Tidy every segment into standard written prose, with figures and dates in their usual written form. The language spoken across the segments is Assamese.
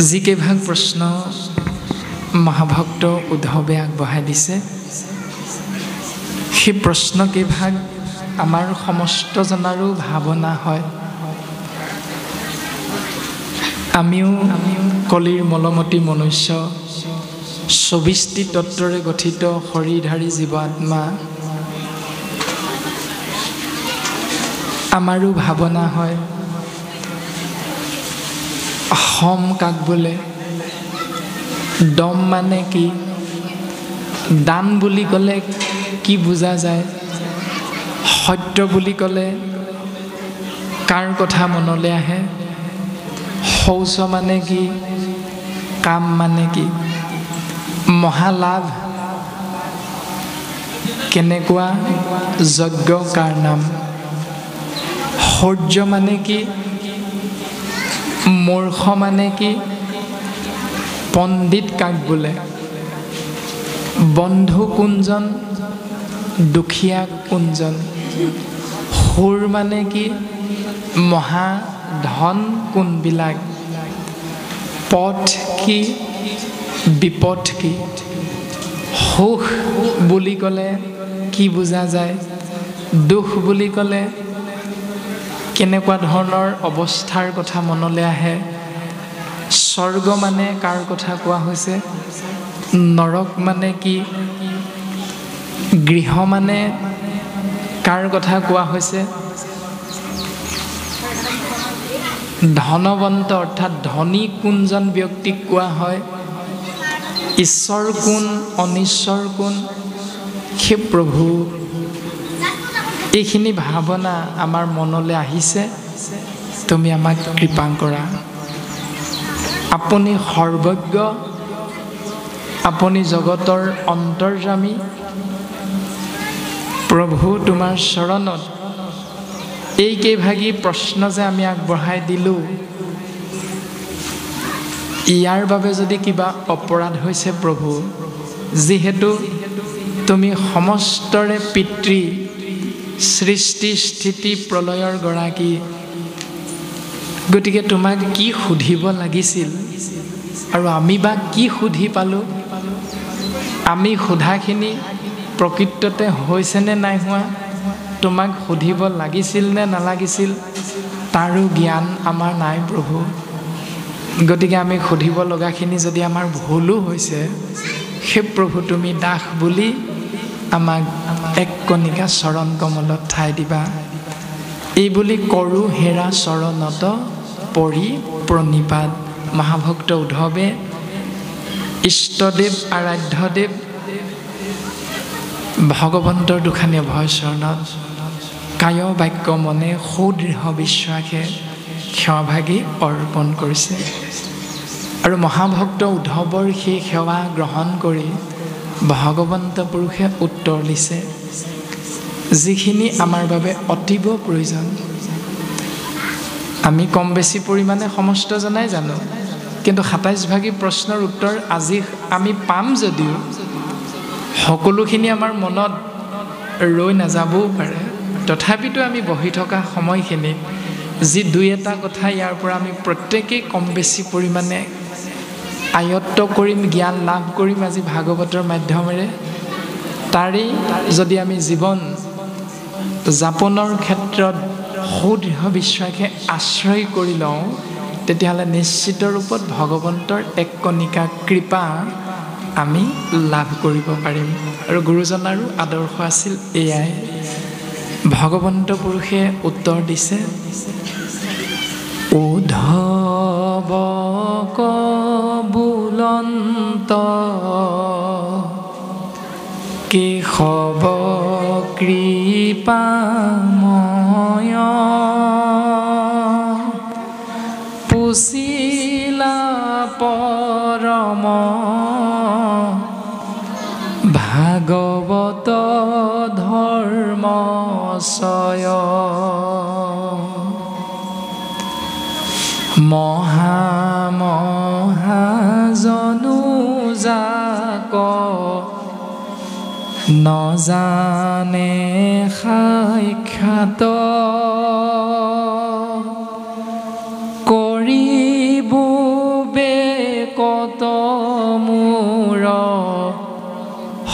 যিকেইভাগ প্ৰশ্ন মহাভক্ত উদ্ধৱে আগবঢ়াই দিছে, সেই প্ৰশ্নকেইভাগ আমাৰ সমস্ত জনাৰো ভাৱনা হয়। আমিও কলিৰ মলমতি মনুষ্য, 24টি তত্ত্বৰে গঠিত শৰীৰধাৰী জীৱ আত্মা। আমাৰো ভাৱনা হয়, সম কাক বোলে, দম মানে কি, দান বুলি ক'লে কি বুজা যায়, সত্য বুলি ক'লে কাৰ কথা মনলৈ আহে, শৌচ মানে কি, কাম মানে কি, মহালাভ কেনেকুৱা, যজ্ঞ কাৰ নাম, শৌৰ্য মানে কি, মূৰ্খ মানে কি, পণ্ডিত কাক বোলে, বন্ধু কোনজন, দুখীয়া কোনজন, সুৰ মানে কি, মহা ধন কোনবিলাক, পথ কি, বিপথ কি, সুখ বুলি ক'লে কি বুজা যায়, দুখ বুলি ক'লে কেনেকুৱা ধৰণৰ অৱস্থাৰ কথা মনলৈ আহে, স্বৰ্গ মানে কাৰ কথা কোৱা হৈছে, নৰক মানে কি, গৃহ মানে কাৰ কথা কোৱা হৈছে, ধনৱন্ত অৰ্থাৎ ধনী কোনজন ব্যক্তিক কোৱা হয়, ঈশ্বৰ কোন, অনিশ্বৰ কোন, সেই প্ৰভু। এইখিনি ভাৱনা আমাৰ মনলৈ আহিছে, তুমি আমাক কৃপা কৰা। আপুনি সৰ্বজ্ঞ, আপুনি জগতৰ অন্তৰ্যামী। প্ৰভু তোমাৰ চৰণত এইকেইভাগী প্ৰশ্ন যে আমি আগবঢ়াই দিলোঁ, ইয়াৰ বাবে যদি কিবা অপৰাধ হৈছে প্ৰভু, যিহেতু তুমি সমস্তৰে পিতৃ, সৃষ্টি স্থিতি প্ৰলয়ৰ গৰাকী, গতিকে তোমাক কি সুধিব লাগিছিল আৰু আমি বা কি সুধি পালোঁ, আমি সোধাখিনি প্ৰকৃততে হৈছেনে নাই হোৱা, তোমাক সুধিব লাগিছিল নে নালাগিছিল, তাৰো জ্ঞান আমাৰ নাই প্ৰভু। গতিকে আমি সুধিব লগাখিনি যদি আমাৰ ভুলো হৈছে, সেই প্ৰভু তুমি দাস বুলি আমাক এক কণিকা চৰণ কমলত ঠাই দিবা। এই বুলি কৰোঁ হেৰা চৰণত পৰি প্ৰণিপাত। মহাভক্ত উদ্ধৱে ইষ্টদেৱ আৰাধ্যদেৱ ভগৱন্তৰ দুখানি অভয় চৰণত কায় বাক্য মনে সুদৃঢ় বিশ্বাসে সেৱাভাগী অৰ্পণ কৰিছে। আৰু মহাভক্ত উদ্ধৱৰ সেই সেৱা গ্ৰহণ কৰি ভগৱন্ত পুৰুষে উত্তৰ দিছে, যিখিনি আমাৰ বাবে অতীৱ প্ৰয়োজন। আমি কম বেছি পৰিমাণে সমস্ত জনাই জানো, কিন্তু 27 ভাগী প্ৰশ্নৰ উত্তৰ আজি আমি পাম যদিও সকলোখিনি আমাৰ মনত ৰৈ নাযাবও পাৰে। তথাপিতো আমি বহি থকা সময়খিনিত যি দুই এটা কথা ইয়াৰ পৰা আমি প্ৰত্যেকেই কম বেছি পৰিমাণে আয়ত্ত কৰিম, জ্ঞান লাভ কৰিম আজি ভাগৱতৰ মাধ্যমেৰে, তাৰেই যদি আমি জীৱন যাপনৰ ক্ষেত্ৰত সুদৃঢ় বিশ্বাসে আশ্ৰয় কৰি লওঁ, তেতিয়াহ'লে নিশ্চিত ৰূপত ভগৱন্তৰ এক কণিকা কৃপা আমি লাভ কৰিব পাৰিম। আৰু গুৰুজনাৰো আদৰ্শ আছিল এয়াই। ভগৱন্ত পুৰুষে উত্তৰ দিছে, উদ্ধৱ কবুলন্ত কেশৱ কৃপাময় পুছিলা পৰম ভাগৱত ধৰ্মচয় মহাজনু যাক নজানে সাক্ষাৎ কৰিব কত মোৰ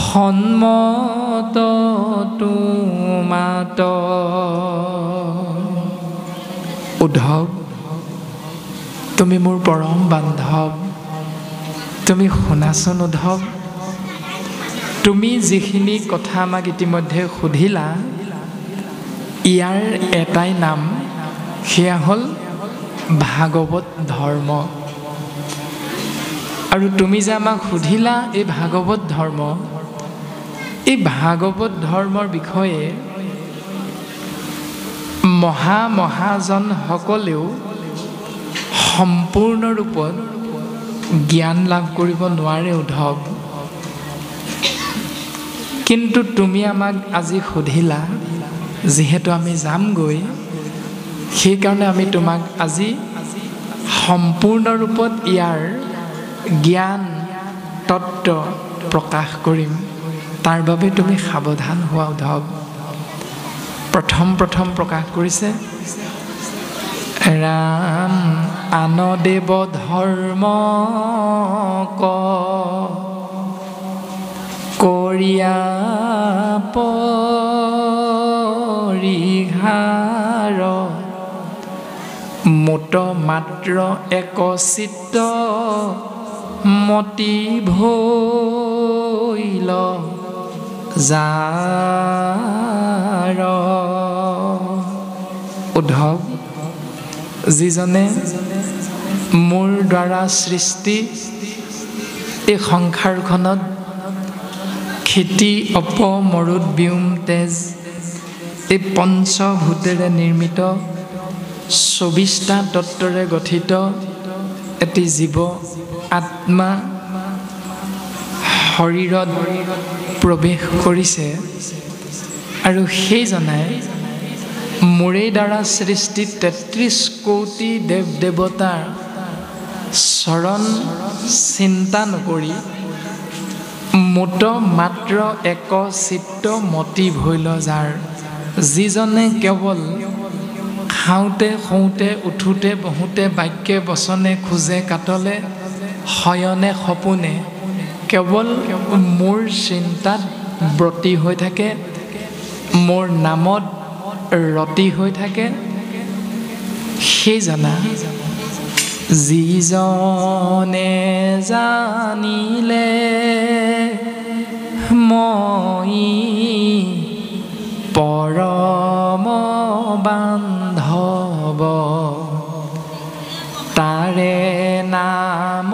সন্মত তোমাত। উদ্ধৱ, তুমি মোৰ পৰম বান্ধৱ, তুমি শুনাচোন উদ্ধৱ, তুমি যিখিনি কথা আমাক ইতিমধ্যে সুধিলা, ইয়াৰ এটাই নাম, সেয়া হ'ল ভাগৱত ধৰ্ম। আৰু তুমি যে আমাক সুধিলা এই ভাগৱত ধৰ্ম, এই ভাগৱত ধৰ্মৰ বিষয়ে মহাজনসকলেও সম্পূৰ্ণ ৰূপত জ্ঞান লাভ কৰিব নোৱাৰে উদ্ধৱ। কিন্তু তুমি আমাক আজি সুধিলা, যিহেতু আমি যামগৈ, সেইকাৰণে আমি তোমাক আজি সম্পূৰ্ণ ৰূপত ইয়াৰ জ্ঞান তত্ত্ব প্ৰকাশ কৰিম। তাৰ বাবে তুমি সাৱধান হোৱা উদ্ধৱ। প্ৰথম প্ৰকাশ কৰিছে ৰাম আনদেৱ ধৰ্ম কৰিয়া পৰিহাৰ মোট মাত্ৰ এক চিত্ত মতি ভৈল যাৰ। উদ্ধৱ, যিজনে মোৰ দ্বাৰা সৃষ্টি এই সংসাৰখনত খেতি অপ মৰুদ ব্যোম তেজ এই পঞ্চভূতেৰে নিৰ্মিত ২৪টা তত্ত্বৰে গঠিত এটি জীৱ আত্মা শৰীৰত প্ৰৱেশ কৰিছে, আৰু সেইজনাই মোৰে দ্বাৰা সৃষ্টি ৩৩ কোটি দেৱ দেৱতাৰ চৰণ চিন্তা নকৰি মোট মাত্ৰ এক চিত্ত মতি ভৈল যাৰ। যিজনে কেৱল খাওঁতে শুওঁতে উঠোঁতে বহোঁতে বাক্যে বচনে খোজে কাটলে শয়নে সপোনে কেৱল মোৰ চিন্তাত ব্ৰতী হৈ থাকে, মোৰ নামত ৰতি হৈ থাকে, সেইজনা যিজনে জানিলে মই পৰম বান্ধৱ তাৰে নাম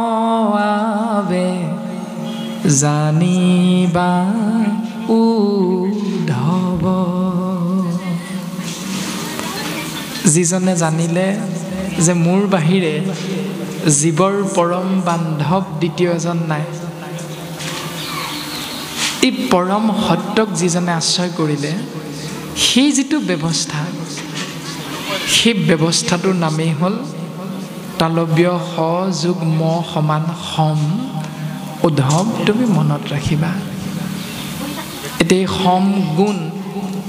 সমভাৱে জানিবা উদ্ধৱ। যিজনে জানিলে যে মোৰ বাহিৰে জীৱৰ পৰম বান্ধৱ দ্বিতীয় এজন নাই, এই পৰম সত্যক যিজনে আশ্ৰয় কৰিলে, সেই যিটো ব্যৱস্থা, সেই ব্যৱস্থাটোৰ নামেই হ'ল তালব্য স যোগ ম সমান সম। উদ্ধৱ, তুমি মনত ৰাখিবা, এতিয়া সম গুণ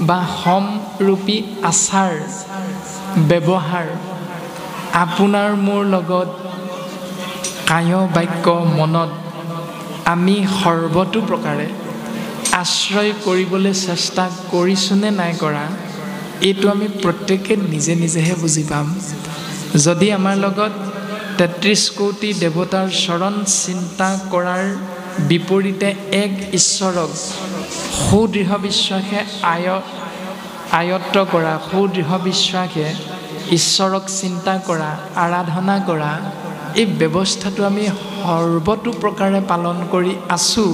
বা সমৰূপী আচাৰ ব্যৱহাৰ আপোনাৰ মোৰ লগত কায় বাক্য মনত আমি সৰ্বতো প্ৰকাৰে আশ্ৰয় কৰিবলৈ চেষ্টা কৰিছোঁনে নাই কৰা, এইটো আমি প্ৰত্যেকে নিজে নিজেহে বুজি পাম। যদি আমাৰ লগত ৩৩ কোটি দেৱতাৰ চৰণ চিন্তা কৰাৰ বিপৰীতে এক ঈশ্বৰক সুদৃঢ় বিশ্বাসে আয়ত্ত কৰা, সুদৃঢ় বিশ্বাসে ঈশ্বৰক চিন্তা কৰা, আৰাধনা কৰা, এই ব্যৱস্থাটো আমি সৰ্বতো প্ৰকাৰে পালন কৰি আছোঁ।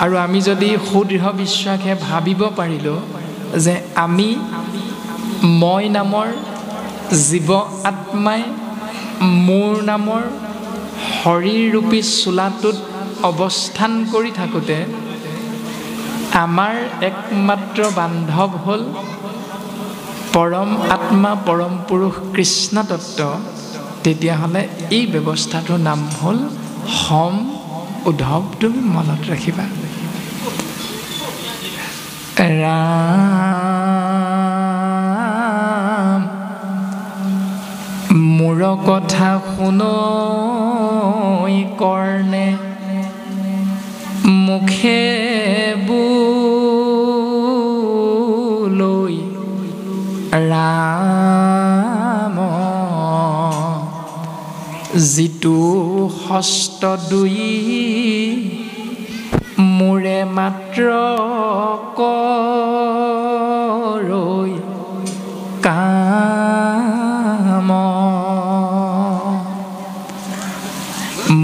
আৰু আমি যদি সুদৃঢ় বিশ্বাসে ভাবিব পাৰিলোঁ যে আমি মই নামৰ জীৱ আত্মাই মোৰ নামৰ শৰীৰৰূপী চোলাটোত অৱস্থান কৰি থাকোঁতে আমাৰ একমাত্ৰ বান্ধৱ হ'ল পৰম আত্মা পৰম পুৰুষ কৃষ্ণ তত্ত্ব, তেতিয়াহ'লে এই ব্যৱস্থাটোৰ নাম হ'ল সম। উদ্ধৱ, তুমি মনত ৰাখিবা। ৰাম মোৰ কথা শুনৈ কৰ্ণে মুখে বোলৈ ৰাম যিটো হস্ত দুই মোৰে মাত্ৰ কৰৈ কাম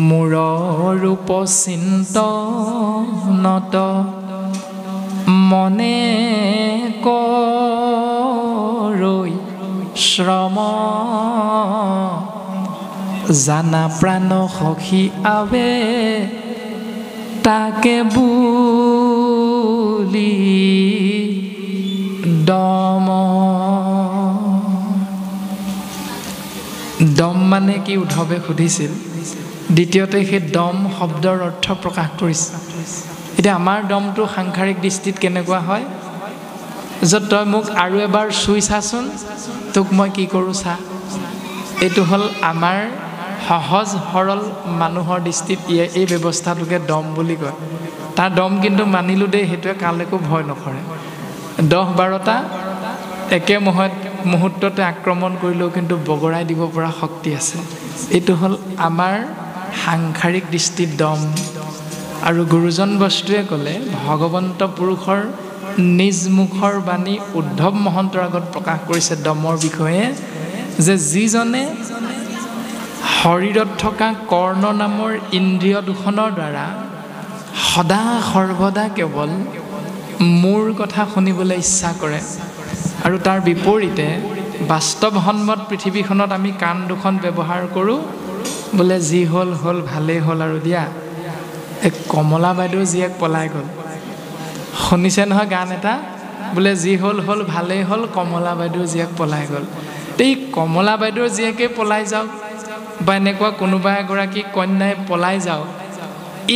মোৰ ৰূপ চিন্তনত মনে কৰৈ শ্ৰম জানা প্ৰাণ সখী আবে তাকে বুলি দম দম মানে কি উদ্ধৱে সুধিছিল দ্বিতীয়তে সেই দম শব্দৰ অৰ্থ প্ৰকাশ কৰিছে এতিয়া আমাৰ দমটো সাংসাৰিক দৃষ্টিত কেনেকুৱা হয় য'ত তই মোক আৰু এবাৰ চুই চাচোন তোক মই কি কৰোঁ চা এইটো হ'ল আমাৰ সহজ সৰল মানুহৰ দৃষ্টিত এই ব্যৱস্থাটোকে দম বুলি কয় তাৰ দম কিন্তু মানিলোঁ দেই সেইটোৱে কালৈকো ভয় নকৰে 10-12টা একে মুহূৰ্ততে আক্ৰমণ কৰিলেও কিন্তু বগৰাই দিব পৰা শক্তি আছে এইটো হ'ল আমাৰ সাংসাৰিক দৃষ্টিত দম আৰু গুৰুজন বস্তুৱে ক'লে ভগৱন্ত পুৰুষৰ নিজ মুখৰ বাণী উদ্ধৱ মহন্তৰ আগত প্ৰকাশ কৰিছে দমৰ বিষয়ে যে যিজনে শৰীৰত থকা কৰ্ণ নামৰ ইন্দ্ৰিয় দুখনৰ দ্বাৰা সদা সৰ্বদা কেৱল মোৰ কথা শুনিবলৈ ইচ্ছা কৰে আৰু তাৰ বিপৰীতে বাস্তৱসন্মত পৃথিৱীখনত আমি কাণ দুখন ব্যৱহাৰ কৰোঁ বোলে যি হ'ল হ'ল ভালেই হ'ল আৰু দিয়া এই কমলা বাইদেউ জীয়েক পলাই গ'ল শুনিছে নহয় গান এটা বোলে যি হ'ল হ'ল ভালেই হ'ল কমলা বাইদেউ জীয়েক পলাই গ'ল এই কমলা বাইদেউৰ জীয়েকে পলাই যাওক বা এনেকুৱা কোনোবা এগৰাকী কন্যাই পলাই যাওক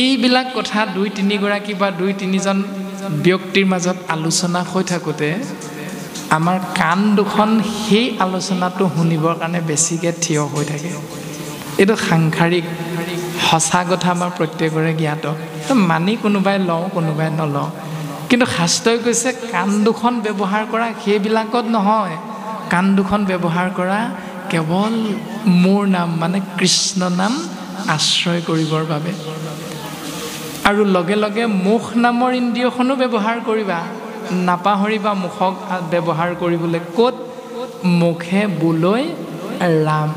এইবিলাক কথা 2-3 গৰাকী বা 2-3জন ব্যক্তিৰ মাজত আলোচনা হৈ থাকোঁতে আমাৰ কাণ দুখন সেই আলোচনাটো শুনিবৰ কাৰণে বেছিকৈ থিয় হৈ থাকে এইটো সাংসাৰিক সঁচা কথা আমাৰ প্ৰত্যেকৰে জ্ঞাত মানি কোনোবাই লওঁ কোনোবাই নলওঁ কিন্তু শাস্ত্ৰই কৈছে কাণ দুখন ব্যৱহাৰ কৰা সেইবিলাকত নহয় কাণ দুখন ব্যৱহাৰ কৰা কেৱল মোৰ নাম মানে কৃষ্ণ নাম আশ্ৰয় কৰিবৰ বাবে আৰু লগে লগে মুখ নামৰ ইন্দ্ৰিয়খনো ব্যৱহাৰ কৰিবা নাপাহৰিবা মুখক ব্যৱহাৰ কৰিবলৈ ক'ত মুখে বোলৈ ৰাম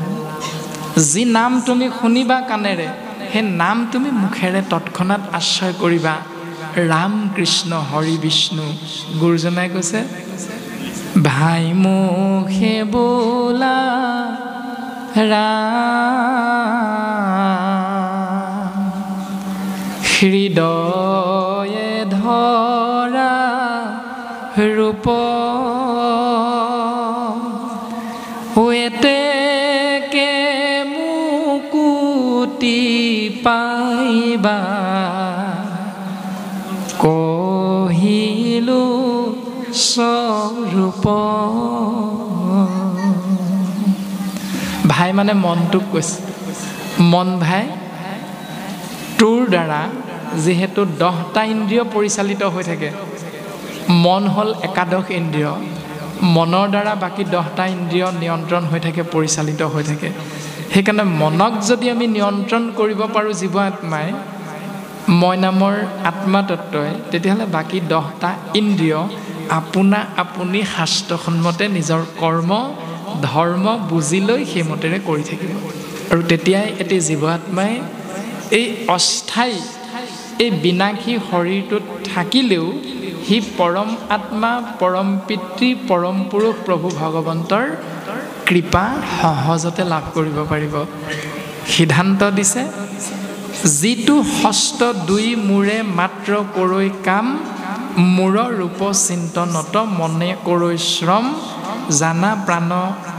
যি নাম তুমি শুনিবা কাণেৰে সেই নাম তুমি মুখেৰে তৎক্ষণাত আশ্ৰয় কৰিবা ৰাম কৃষ্ণ হৰি বিষ্ণু গুৰুজনাই কৈছে ভাই মুখে বোলা ৰাম হৃদয়ে ধৰা ৰূপ এতেকে মুকুতি পাইবা কহিলো স্বৰূপ ভাই মানে মনটোক কৈছে মন ভাই তোৰ দ্বাৰা যিহেতু 10টা ইন্দ্ৰিয় পৰিচালিত হৈ থাকে মন হ'ল একাদশ ইন্দ্ৰিয় মনৰ দ্বাৰা বাকী 10টা ইন্দ্ৰিয় নিয়ন্ত্ৰণ হৈ থাকে পৰিচালিত হৈ থাকে সেইকাৰণে মনক যদি আমি নিয়ন্ত্ৰণ কৰিব পাৰোঁ জীৱ আত্মাই মই নামৰ আত্মা তত্ত্বই তেতিয়াহ'লে বাকী 10টা ইন্দ্ৰিয় আপোনা আপুনি শাস্ত্ৰসন্মতে নিজৰ কৰ্ম ধৰ্ম বুজি লৈ সেইমতেৰে কৰি থাকিব আৰু তেতিয়াই এটি জীৱ আত্মাই এই অস্থায়ী এই বিনাশী শৰীৰটোত থাকিলেও সি পৰম আত্মা পৰম পিতৃ পৰম পুৰুষ প্ৰভু ভগৱন্তৰ কৃপা সহজতে লাভ কৰিব পাৰিব সিদ্ধান্ত দিছে যিটো হস্ত দুই মূৰে মাত্ৰ কৰৈ কাম মূৰ ৰূপ চিন্তনত মনে কৰৈ শ্ৰম জানা প্ৰাণ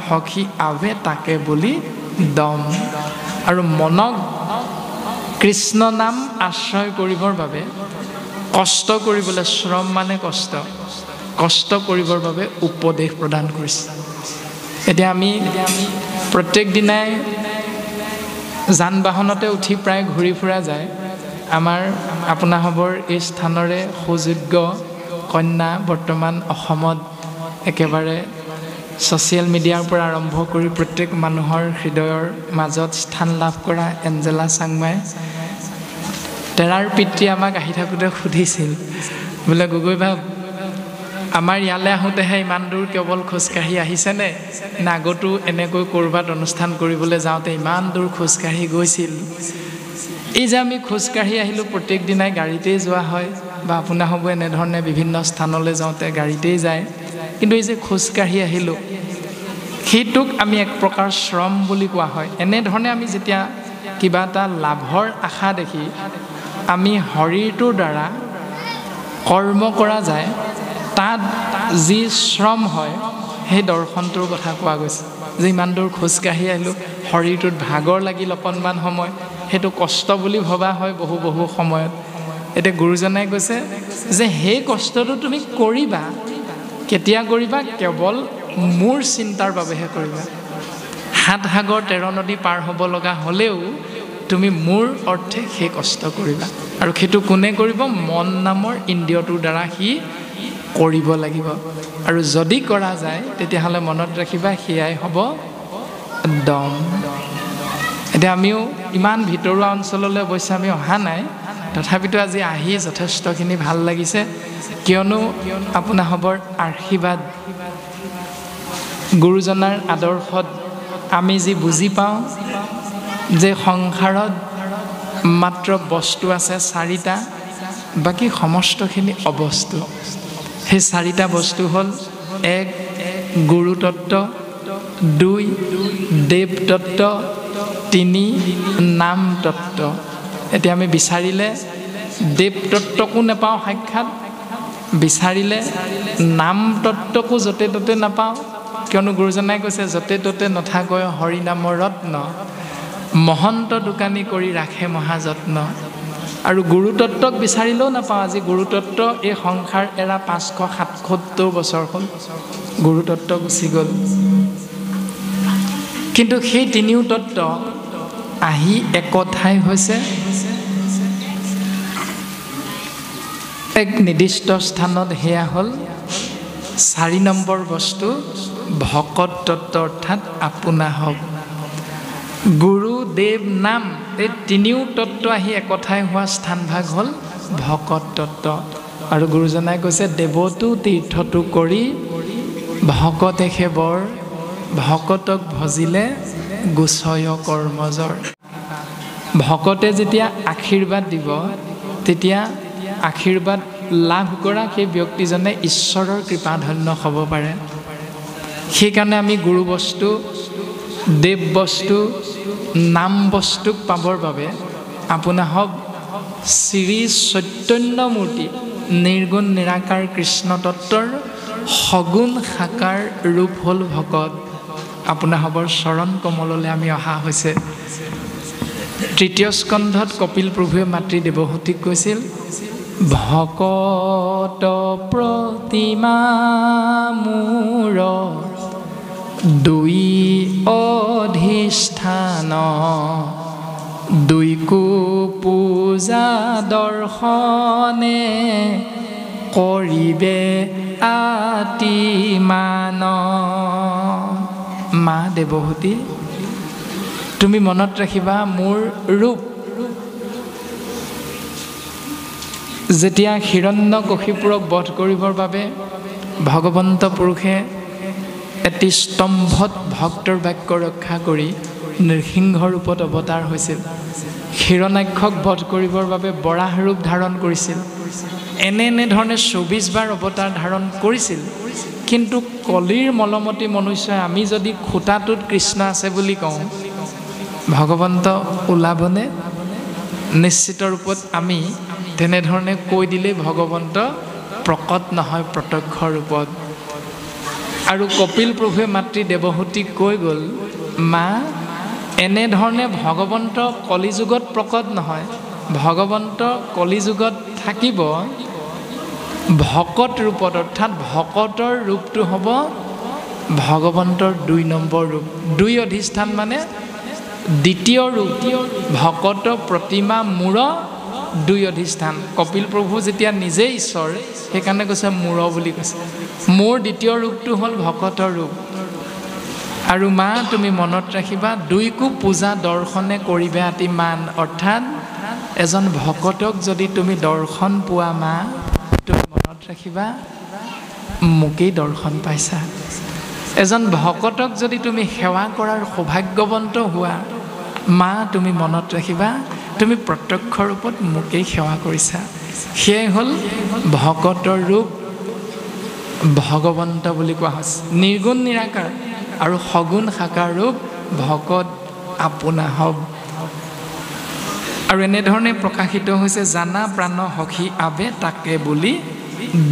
সখী আবে তাকে বুলি দম আৰু মনক কৃষ্ণ নাম আশ্ৰয় কৰিবৰ বাবে কষ্ট কৰিবলৈ শ্ৰম মানে কষ্ট কৰিবৰ বাবে উপদেশ প্ৰদান কৰিছে এতিয়া আমি প্ৰত্যেক দিনাই যান বাহনতে উঠি প্ৰায় ঘূৰি ফুৰা যায়। আমাৰ আপোনাসৱৰ এই স্থানৰে সুযোগ্য কন্যা বৰ্তমান অসমত একেবাৰে ছ'চিয়েল মিডিয়াৰ পৰা আৰম্ভ কৰি প্ৰত্যেক মানুহৰ হৃদয়ৰ মাজত স্থান লাভ কৰা এঞ্জেলা চাংমাই তেৰাৰ পিতৃ আমাক আহি থাকোঁতে সুধিছিল, বোলে গগৈবা আমাৰ ইয়ালৈ আহোঁতেহে ইমান দূৰ কেৱল খোজকাঢ়ি আহিছেনে, নে আগতো এনেকৈ ক'ৰবাত অনুষ্ঠান কৰিবলৈ যাওঁতে ইমান দূৰ খোজকাঢ়ি গৈছিল? এই যে আমি খোজকাঢ়ি আহিলোঁ, প্ৰত্যেক দিনাই গাড়ীতেই যোৱা হয় বা আপোনাসবো এনেধৰণে বিভিন্ন স্থানলৈ যাওঁতে গাড়ীতেই যায়, কিন্তু এই যে খোজকাঢ়ি আহিলোঁ সেইটোক আমি এক প্ৰকাৰ শ্ৰম বুলি কোৱা হয়। এনেধৰণে আমি যেতিয়া কিবা এটা লাভৰ আশা দেখি আমি শৰীৰটোৰ দ্বাৰা কৰ্ম কৰা যায়, তাত যি শ্ৰম হয় সেই দৰ্শনটোৰ কথা কোৱা গৈছে। যে ইমান দূৰ খোজকাঢ়ি আহিলোঁ, শৰীৰটোত ভাগৰ লাগিল অকণমান সময়, সেইটো কষ্ট বুলি ভবা হয় বহু সময়ত। এতিয়া গুৰুজনাই কৈছে যে সেই কষ্টটো তুমি কৰিবা, কেতিয়া কৰিবা? কেৱল মোৰ চিন্তাৰ বাবেহে কৰিবা। 7 সাগৰ 13 নদী পাৰ হ'ব লগা হ'লেও তুমি মোৰ অৰ্থে সেই কষ্ট কৰিবা। আৰু সেইটো কোনে কৰিব? মন নামৰ ইন্দ্ৰিয়টোৰ দ্বাৰা সি কৰিব লাগিব। আৰু যদি কৰা যায় তেতিয়াহ'লে মনত ৰাখিবা সেয়াই হ'ব দম। এতিয়া আমিও ইমান ভিতৰুৱা অঞ্চললৈ অৱশ্যে আমি অহা নাই, তথাপিতো আজি আহি যথেষ্টখিনি ভাল লাগিছে, কিয়নো আপোনাসৱৰ আশীৰ্বাদ, গুৰুজনাৰ আদৰ্শত আমি যি বুজি পাওঁ যে সংসাৰত মাত্ৰ বস্তু আছে 4টা, বাকী সমস্তখিনি অবস্তু। সেই 4টা বস্তু হ'ল 1 গুৰুতত্ত্ব, 2 দেৱতত্ত্ব, 3 নাম তত্ত্ব। এতিয়া আমি বিচাৰিলে দেৱতত্ত্বকো নাপাওঁ সাক্ষাৎ, বিচাৰিলে নাম তত্ত্বকো য'তে ত'তে নাপাওঁ, কিয়নো গুৰুজনাই কৈছে য'তে ত'তে নথাকৈ হৰি নামৰ ৰত্ন, মহন্ত দোকানী কৰি ৰাখে মহাযত্ন। আৰু গুৰুতত্ত্বক বিচাৰিলেও নাপাওঁ। আজি গুৰুতত্ত্ব এই সংসাৰ এৰা 577 বছৰ হ'ল, গুৰুতত্ত্ব গুচি গ'ল। কিন্তু সেই 3 তত্ত্ব আহি একঠাই হৈছে এক নিৰ্দিষ্ট স্থানত। সেয়া হ'ল 4 নম্বৰ বস্তু ভকত তত্ত্ব, অৰ্থাৎ আপোনাসৱ। গুৰু, দেৱ, নাম, এই 3 তত্ত্ব আহি একঠাই হোৱা স্থানভাগ হ'ল ভকত তত্ত্ব। আৰু গুৰুজনাই কৈছে দেৱতো তীৰ্থটো কৰি ভকতে সেবৰ, ভকতক ভজিলে গোচয় কৰ্মজৰ। ভকতে যেতিয়া আশীৰ্বাদ দিব, তেতিয়া আশীৰ্বাদ লাভ কৰা সেই ব্যক্তিজনে ঈশ্বৰৰ কৃপাধন্য হ'ব পাৰে। সেইকাৰণে আমি গুৰু বস্তু, দেৱ বস্তু, নাম বস্তুক পাবৰ বাবে আপোনাসৱ শ্ৰী চৈতন্যমূৰ্তি নিৰ্গুণ নিৰাকাৰ কৃষ্ণ তত্ত্বৰ সগুণ সাকাৰ ৰূপ হ'ল ভকত। আপোনাসৱৰ চৰণ কমললৈ আমি অহা হৈছে। 3য় স্কন্ধত কপিল প্ৰভুৱে মাতৃ দেৱহূতিক কৈছিল, ভকত প্ৰতিমা মূৰ 2 অধিষ্ঠান, 2 পূজা দৰ্শনে কৰিবে আতিমান। মা দেৱহূতি, তুমি মনত ৰাখিবা মোৰ ৰূপ যেতিয়া হিৰণ্যকশিপুৰক বধ কৰিবৰ বাবে ভগৱন্ত পুৰুষে এটি স্তম্ভত ভক্তৰ বাক্য ৰক্ষা কৰি নৃসিংহ ৰূপত অৱতাৰ হৈছিল, হিৰণ্যাক্ষক বধ কৰিবৰ বাবে বৰাহ ৰূপ ধাৰণ কৰিছিল, এনেধৰণে 24 বাৰ অৱতাৰ ধাৰণ কৰিছিল। কিন্তু কলিৰ মলমতী মনুষ্যই আমি যদি খুটাটোত কৃষ্ণ আছে বুলি কওঁ, ভগৱন্ত ওলাবনে? নিশ্চিত ৰূপত আমি তেনেধৰণে কৈ দিলেই ভগৱন্ত প্ৰকট নহয় প্ৰত্যক্ষ ৰূপত। আৰু কপিল প্ৰভুৱে মাতৃ দেৱহূতিক কৈ গ'ল, মা এনেধৰণে ভগৱন্ত কলিযুগত প্ৰকট নহয়, ভগৱন্ত কলিযুগত থাকিব ভকত ৰূপত, অৰ্থাৎ ভকতৰ ৰূপটো হ'ব ভগৱন্তৰ ২ নম্বৰ ৰূপ। ২ অধিষ্ঠান মানে দ্বিতীয় ৰূপ। ভকত প্ৰতিমা মূৰ ২ অধিষ্ঠান। কপিল প্ৰভু যেতিয়া নিজে ঈশ্বৰ, সেইকাৰণে কৈছে মূৰ বুলি কৈছে। মোৰ দ্বিতীয় ৰূপটো হ'ল ভকতৰ ৰূপ। আৰু মা তুমি মনত ৰাখিবা, ২কো পূজা দৰ্শনে কৰিবে আতি মান। অৰ্থাৎ এজন ভকতক যদি তুমি দৰ্শন পোৱা মা, তুমি মনত ৰাখিবা মোকেই দৰ্শন পাইছা। এজন ভকতক যদি তুমি সেৱা কৰাৰ সৌভাগ্যৱন্ত হোৱা মা, তুমি মনত ৰাখিবা তুমি প্ৰত্যক্ষ ৰূপত মোকেই সেৱা কৰিছা। সেয়াই হ'ল ভকতৰ ৰূপ ভগৱন্ত বুলি কোৱা হৈছে। নিৰ্গুণ নিৰাকাৰ আৰু সগুণ সাকাৰ ৰূপ ভকত আপোনা হব। আৰু এনেধৰণে প্ৰকাশিত হৈছে জানা প্ৰাণ সখী আবে তাকে বুলি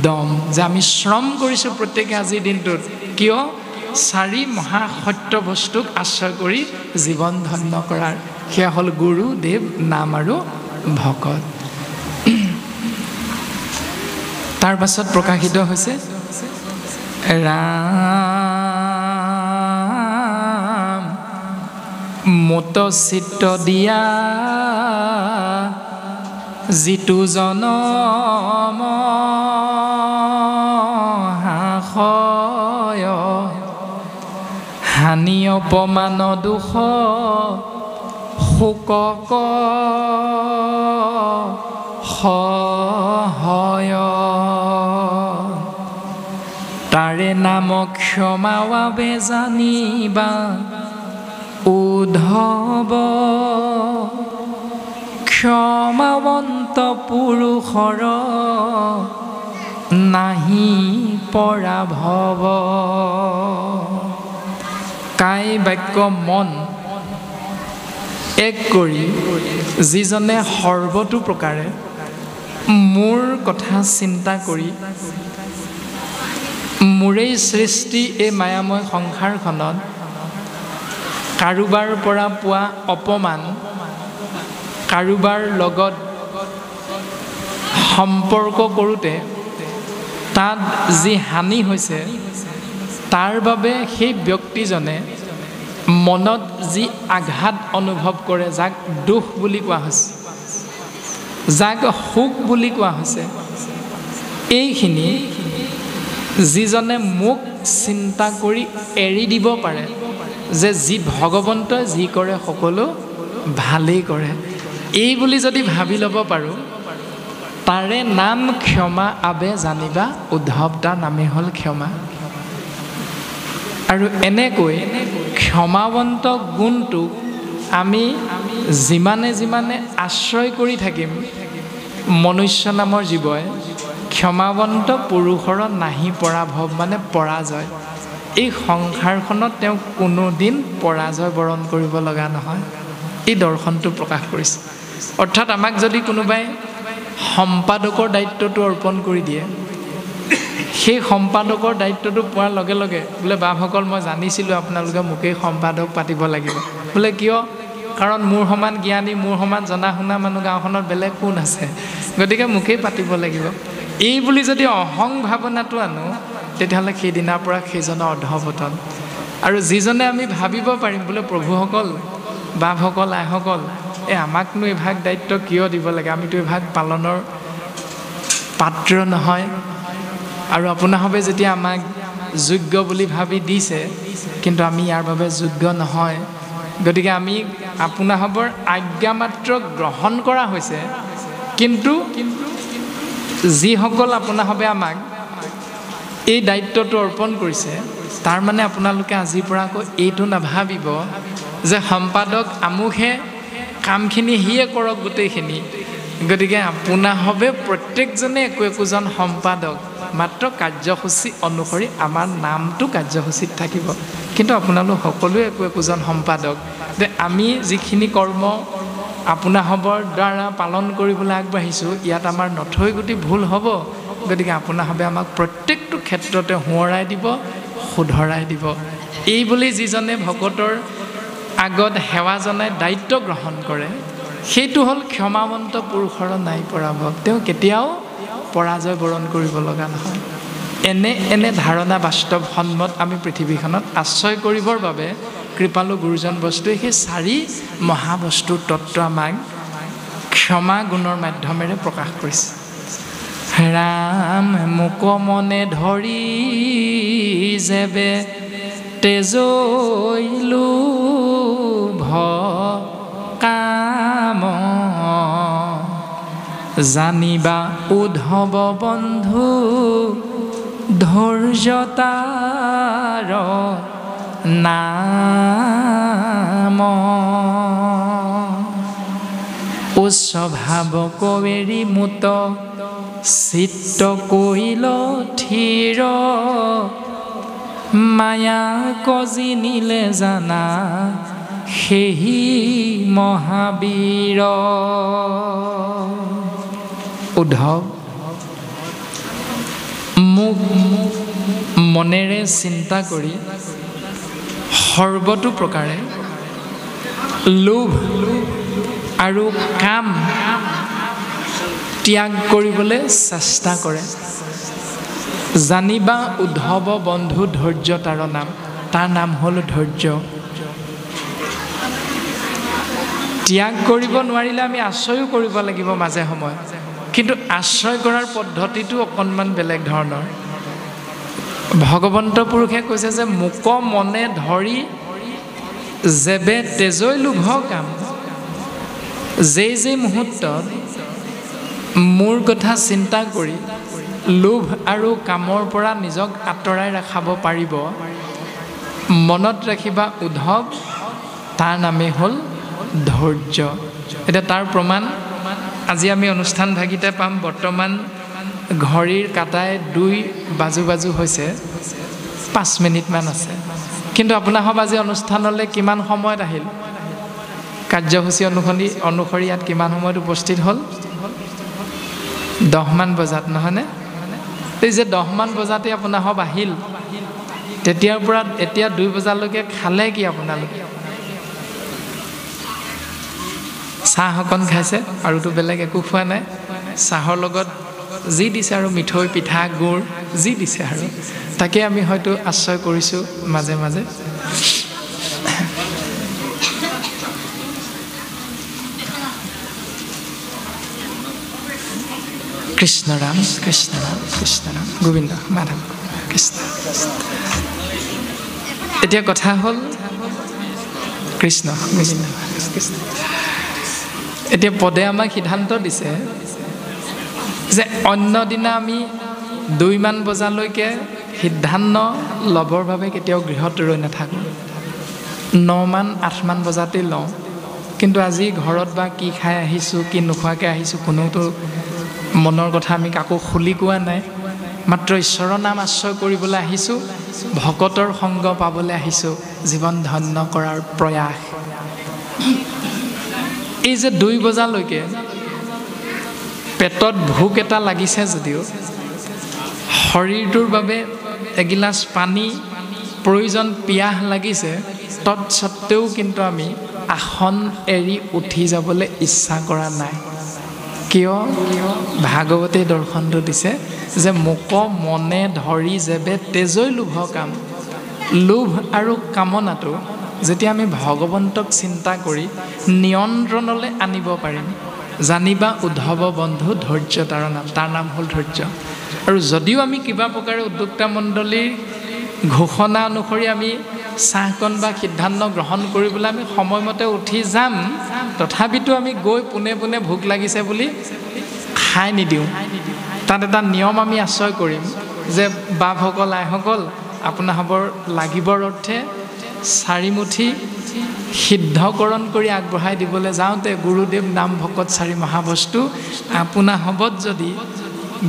দম। যে আমি শ্ৰম কৰিছোঁ প্ৰত্যেকে আজিৰ দিনটোত। কিয়? 4 মহাসত্য বস্তুক আশ্ৰয় কৰি জীৱন ধন্য কৰাৰ। সেয়া হ'ল গুৰু, দেৱ, নাম আৰু ভকত। তাৰ পাছত প্ৰকাশিত হৈছে ৰাম মত চিত্ত দিয়া যিটো জনম হাসয় হানি অপমান দুখ শোকক সহয় তাৰে নাম ক্ষমাৱাবে জানিবা উদ্ধৱ ক্ষমাৱন্ত পুৰুষৰ নাহি পৰাভৱ। কায় বাক্য মন এক কৰি যিজনে সৰ্বতো প্ৰকাৰে মোৰ কথা চিন্তা কৰি মোৰেই সৃষ্টি এই মায়াময় সংসাৰখনত কাৰোবাৰ পৰা পোৱা অপমান, কাৰোবাৰ লগত সম্পৰ্ক কৰোঁতে তাত যি হানি হৈছে, তাৰ বাবে সেই ব্যক্তিজনে মনত যি আঘাত অনুভৱ কৰে, যাক দুখ বুলি কোৱা হৈছে, যাক সুখ বুলি কোৱা হৈছে, এইখিনি যিজনে মোক চিন্তা কৰি এৰি দিব পাৰে যে যি ভগৱন্তই যি কৰে সকলো ভালেই কৰে, এই বুলি যদি ভাবি ল'ব পাৰোঁ, তাৰে নাম ক্ষমা আবে জানিবা উদ্ধৱ। তাৰ নামেই হ'ল ক্ষমা। আৰু এনেকৈ ক্ষমাৱন্ত গুণটোক আমি যিমানে যিমানে আশ্ৰয় কৰি থাকিম, মনুষ্য নামৰ জীৱই ক্ষমাৱন্ত পুৰুষৰ নাহি পৰাভৱ মানে পৰাজয়। এই সংসাৰখনত তেওঁ কোনোদিন পৰাজয় বৰণ কৰিব লগা নহয়। এই দৰ্শনটো প্ৰকাশ কৰিছে। অৰ্থাৎ আমাক যদি কোনোবাই সম্পাদকৰ দায়িত্বটো অৰ্পণ কৰি দিয়ে, সেই সম্পাদকৰ দায়িত্বটো পোৱাৰ লগে লগে বোলে বাপসকল মই জানিছিলোঁ আপোনালোকে মোকেই সম্পাদক পাতিব লাগিব। বোলে কিয়? কাৰণ মোৰ সমান জ্ঞানী, মোৰ সমান জনা শুনা মানুহ গাঁওখনত বেলেগ কোন আছে, গতিকে মোকেই পাতিব লাগিব। এই বুলি যদি অহং ভাৱনাটো আনো, তেতিয়াহ'লে সেইদিনাৰ পৰা সেইজনৰ অধঃপতন। আৰু যিজনে আমি ভাবিব পাৰিম বোলে প্ৰভুসকল, বাপসকল, আইসকল, আমাকনো এভাগ দায়িত্ব কিয় দিব লাগে, আমিতো এভাগ পালনৰ পাত্ৰ নহয়। আৰু আপোনাৰভাৱে যেতিয়া আমাক যোগ্য বুলি ভাবি দিছে, কিন্তু আমি ইয়াৰ বাবে যোগ্য নহয়। গতিকে আমি আপোনাৰভাৱৰ আজ্ঞা মাত্ৰ গ্ৰহণ কৰা হৈছে, কিন্তু যিসকল আপোনাৰভাৱে আমাক এই দায়িত্বটো অৰ্পণ কৰিছে, তাৰ মানে আপোনালোকে আজিৰ পৰা আকৌ এইটো নাভাবিব যে সম্পাদক আমুকহে, কামখিনি সিয়ে কৰক গোটেইখিনি। গতিকে আপোনাৰভাৱে প্ৰত্যেকজনে একো একোজন সম্পাদক, মাত্ৰ কাৰ্যসূচী অনুসৰি আমাৰ নামটো কাৰ্যসূচীত থাকিব, কিন্তু আপোনালোক সকলোৱে একো একোজন সম্পাদক। যে আমি যিখিনি কৰ্ম আপোনাৰভাৱৰ দ্বাৰা পালন কৰিবলৈ আগবাঢ়িছোঁ, ইয়াত আমাৰ নথৈ গুটি ভুল হ'ব। গতিকে আপোনাৰভাৱে আমাক প্ৰত্যেকটো ক্ষেত্ৰতে সোঁৱৰাই দিব, শুধৰাই দিব। এই বুলি যিজনে ভকতৰ আগত সেৱা জনাই দায়িত্ব গ্ৰহণ কৰে, সেইটো হ'ল ক্ষমাৱন্ত পুৰুষৰ নাই পৰাভৱ। তেওঁ কেতিয়াও পৰাজয় বৰণ কৰিব লগা নহয়। এনে ধাৰণা বাস্তৱ সন্মত আমি পৃথিৱীখনত আশ্ৰয় কৰিবৰ বাবে কৃপালু গুৰুজন বস্তুৱে সেই 4 মহাবস্তুৰ তত্ত্ব আমাক ক্ষমা গুণৰ মাধ্যমেৰে প্ৰকাশ কৰিছে। ৰাম মোক মনে ধৰি যেবে তেজৈলো কাম জানিবা উদ্ধৱ বন্ধু ধৈৰ্যতাৰ নাম উস্বভাৱ কবেৰী মুত চিত্ত কৈল থিৰ মায়া কজি নিলে জানা সেহি মহাবীৰ। উদ্ধৱ মোক মনেৰে চিন্তা কৰি সৰ্বতো প্ৰকাৰে লোভ আৰু কাম ত্যাগ কৰিবলৈ চেষ্টা কৰে। জানিবা উদ্ধৱ বন্ধু ধৈৰ্য তাৰ নাম, তাৰ নাম হ'ল ধৈৰ্য। ত্যাগ কৰিব নোৱাৰিলে আমি আশ্ৰয়ো কৰিব লাগিব মাজে সময়ে, কিন্তু আশ্ৰয় কৰাৰ পদ্ধতিটো অকণমান বেলেগ ধৰণৰ। ভগৱন্ত পুৰুষে কৈছে যে মোক মনে ধৰি যেবে তেজৈ লোভ কাম, যে মুহূৰ্তত মোৰ কথা চিন্তা কৰি লোভ আৰু কামৰ পৰা নিজক আঁতৰাই ৰাখাব পাৰিব, মনত ৰাখিবা উদ্ধৱ তাৰ নামেই হ'ল ধৈৰ্য। এতিয়া তাৰ প্ৰমাণ আজি আমি অনুষ্ঠান ভাগিতে পাম। বৰ্তমান ঘড়ীৰ কাটাই 2 বাজু হৈছে, 5 মিনিটমান আছে। কিন্তু আপোনাসব আজি অনুষ্ঠানলৈ কিমান সময়ত আহিল? কাৰ্যসূচী অনুসৰি ইয়াত কিমান সময়ত উপস্থিত হ'ল? 10 মান বজাত, নহয়নে? এই যে 10 মান বজাতে আপোনাসব আহিল, তেতিয়াৰ পৰা এতিয়া 2 বজালৈকে খালে কি আপোনালোকে? চাহ অকণ খাইছে আৰুতো বেলেগ একো খোৱা নাই। চাহৰ লগত যি দিছে আৰু মিঠৈ পিঠা গুড় যি দিছে আৰু তাকে আমি হয়তো আশ্ৰয় কৰিছোঁ মাজে মাজে। কৃষ্ণ ৰাম কৃষ্ণ ৰাম কৃষ্ণ ৰাম গোবিন্দ মাধৱ কৃষ্ণ। এতিয়া কথা হ'ল কৃষ্ণ গোবিন্দ কৃষ্ণ। এতিয়া পদে আমাক সিদ্ধান্ত দিছে যে অন্য দিনা আমি 2 মান বজালৈকে সিদ্ধান্ত ল'বৰ বাবে কেতিয়াও গৃহত ৰৈ নাথাকোঁ, 9 মান 8 মান বজাতেই লওঁ। কিন্তু আজি ঘৰত বা কি খাই আহিছোঁ কি নোখোৱাকৈ আহিছোঁ কোনোতো মনৰ কথা আমি কাকো খুলি কোৱা নাই। মাত্ৰ ঈশ্বৰৰ নাম আশ্ৰয় কৰিবলৈ আহিছোঁ, ভকতৰ সংগ পাবলৈ আহিছোঁ, জীৱন ধন্য কৰাৰ প্ৰয়াস। এই যে 2 বজালৈকে পেটত ভোক এটা লাগিছে যদিও শৰীৰটোৰ বাবে এগিলাচ পানী প্ৰয়োজন, পিয়াহ লাগিছে, তৎসত্ত্বেও কিন্তু আমি আসন এৰি উঠি যাবলৈ ইচ্ছা কৰা নাই। কিয়? ভাগৱতে দৰ্শনটো দিছে যে মোক মনে ধৰি যেবে তেজৈ লোভ কাম। লোভ আৰু কামনাটো যেতিয়া আমি ভগৱন্তক চিন্তা কৰি নিয়ন্ত্ৰণলৈ আনিব পাৰিম, জানিবা উদ্ধৱ বন্ধু ধৈৰ্য তাৰ নাম, তাৰ নাম হ'ল ধৈৰ্য। আৰু যদিও আমি কিবা প্ৰকাৰে উদ্যোক্তা মণ্ডলীৰ ঘোষণা অনুসৰি আমি চাহকণ বা সিদ্ধান্ত গ্ৰহণ কৰিবলৈ আমি সময়মতে উঠি যাম, তথাপিতো আমি গৈ পোনে পোনে ভোক লাগিছে বুলি খাই নিদিওঁ। তাত এটা নিয়ম আমি আশ্ৰয় কৰিম যে বাপসকল আইসকল আপোনাসবৰ লাগিবৰ অৰ্থে 4 মুঠি সিদ্ধকৰণ কৰি আগবঢ়াই দিবলৈ যাওঁতে গুৰুদেৱ নাম ভকত 4 মহাবস্তু আপোনাসবত যদি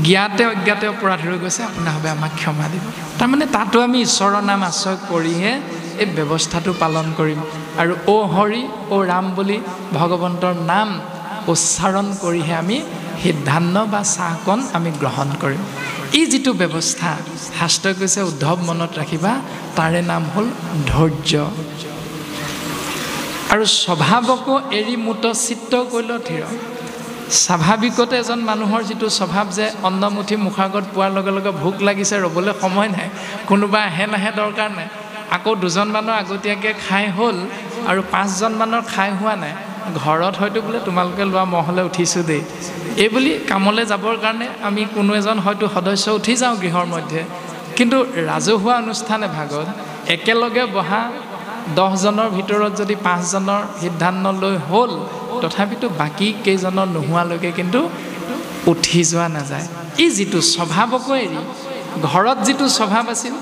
জ্ঞাতে অজ্ঞাতে অপৰাধ হৈ গৈছে আপোনাসবে আমাক ক্ষমা দিব। তাৰমানে তাতো আমি ঈশ্বৰৰ নাম আশ্ৰয় কৰিহে এই ব্যৱস্থাটো পালন কৰিম। আৰু অ' হৰি অ' ৰাম বুলি ভগৱন্তৰ নাম উচ্চাৰণ কৰিহে আমি সিদ্ধান্ত বা চাহকণ আমি গ্ৰহণ কৰিম। এই যিটো ব্যৱস্থা শাস্ত্ৰই কৈছে উদ্ধৱ মনত ৰাখিবা, তাৰে নাম হ'ল ধৈৰ্য। আৰু স্বভাৱকো এৰি মুত চিত্ত কৈল থিৰ। স্বাভাৱিকতে এজন মানুহৰ যিটো স্বভাৱ যে অন্নমুঠি মুখৰ আগত পোৱাৰ লগে লগে ভোক লাগিছে, ৰ'বলৈ সময় নাই, কোনোবা আহে নাহে দৰকাৰ নাই, আকৌ দুজনমানৰ আগতীয়াকৈ খাই হ'ল আৰু 5জনমানৰ খাই হোৱা নাই, ঘৰত হয়তো বোলে তোমালোকে লোৱা মহলে উঠিছোঁ দেই, এই বুলি কামলৈ যাবৰ কাৰণে আমি কোনো এজন হয়তো সদস্য উঠি যাওঁ গৃহৰ মধ্যে। কিন্তু ৰাজহুৱা অনুষ্ঠান এভাগত একেলগে বহা 10জনৰ ভিতৰত যদি 5জনৰ সিদ্ধান্ত লৈ হ'ল, তথাপিতো বাকী কেইজনৰ নোহোৱালৈকে কিন্তু উঠি যোৱা নাযায়। এই যিটো স্বভাৱকো এৰি ঘৰত যিটো স্বভাৱ আছিল,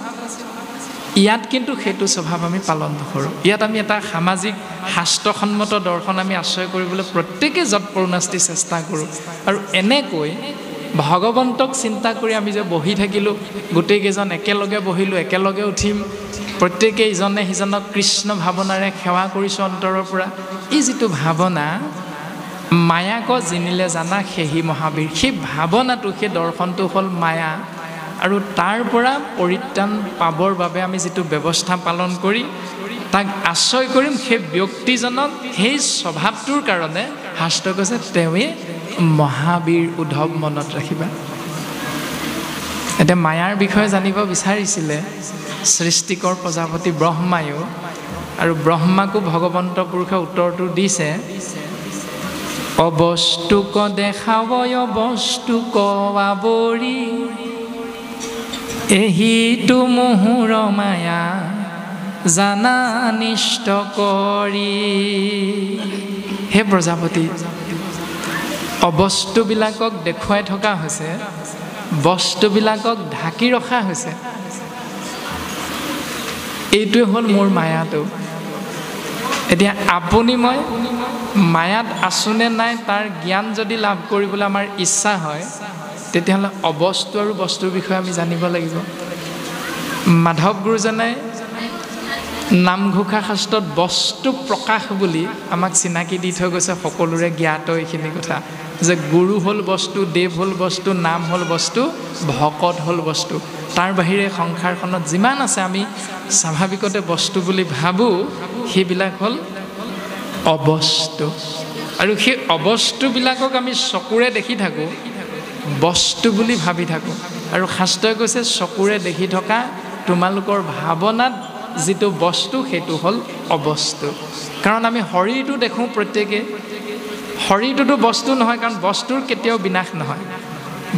ইয়াত কিন্তু সেইটো স্বভাৱ আমি পালন নকৰোঁ। ইয়াত আমি এটা সামাজিক শাস্ত্ৰসন্মত দৰ্শন আমি আশ্ৰয় কৰিবলৈ প্ৰত্যেকে যৎপৰোনাস্তি চেষ্টা কৰোঁ। আৰু এনেকৈ ভগৱন্তক চিন্তা কৰি আমি যে বহি থাকিলোঁ, গোটেইকেইজন একেলগে বহিলোঁ, একেলগে উঠিম, প্ৰত্যেকে ইজনে সিজনক কৃষ্ণ ভাৱনাৰে সেৱা কৰিছোঁ অন্তৰৰ পৰা, এই যিটো ভাৱনা, মায়াক জিনিলে জানা সেহি মহাবীৰ, সেই ভাৱনাটো, সেই দৰ্শনটো হ'ল মায়া। আৰু তাৰ পৰা পৰিত্ৰাণ পাবৰ বাবে আমি যিটো ব্যৱস্থা পালন কৰি তাক আশ্ৰয় কৰিম, সেই ব্যক্তিজনক সেই স্বভাৱটোৰ কাৰণে শাস্ত্ৰ কৈছে তেওঁৱে মহাবীৰ উদ্ধৱ মনত ৰাখিবা। এতিয়া মায়াৰ বিষয়ে জানিব বিচাৰিছিলে সৃষ্টিকৰ প্ৰজাপতি ব্ৰহ্মায়ো, আৰু ব্ৰহ্মাকো ভগৱন্ত পুৰুষে উত্তৰটো দিছে, অবস্তুক দেখাবয় বস্তুক আৱৰি, এহিটো মোহৰ মায়া জানা নিষ্ট কৰি। হে প্ৰজাপতি, অবস্তুবিলাকক দেখুৱাই থকা হৈছে, বস্তুবিলাকক ঢাকি ৰখা হৈছে, এইটোৱে হ'ল মোৰ মায়াটো। এতিয়া আপুনি মই মায়াত আছোনে নাই তাৰ জ্ঞান যদি লাভ কৰিবলৈ আমাৰ ইচ্ছা হয়, তেতিয়াহ'লে অবস্তু আৰু বস্তুৰ বিষয়ে আমি জানিব লাগিব। মাধৱ গুৰুজনে নামঘোষা শাস্ত্ৰত বস্তু প্ৰকাশ বুলি আমাক চিনাকি দি থৈ গৈছে, সকলোৰে জ্ঞাত এইখিনি কথা, যে গুৰু হ'ল বস্তু, দেৱ হ'ল বস্তু, নাম হ'ল বস্তু, ভকত হ'ল বস্তু। তাৰ বাহিৰে সংসাৰখনত যিমান আছে আমি স্বাভাৱিকতে বস্তু বুলি ভাবোঁ, সেইবিলাক হ'ল অবস্তু। আৰু সেই অবস্তুবিলাকক আমি চকুৰে দেখি থাকোঁ, বস্তু বুলি ভাবি থাকোঁ। আৰু শাস্ত্ৰই কৈছে চকুৰে দেখি থকা তোমালোকৰ ভাৱনাত যিটো বস্তু সেইটো হ'ল অবস্তু। কাৰণ আমি শৰীৰটো দেখোঁ প্ৰত্যেকে, শৰীৰটোতো বস্তু নহয়, কাৰণ বস্তুৰ কেতিয়াও বিনাশ নহয়,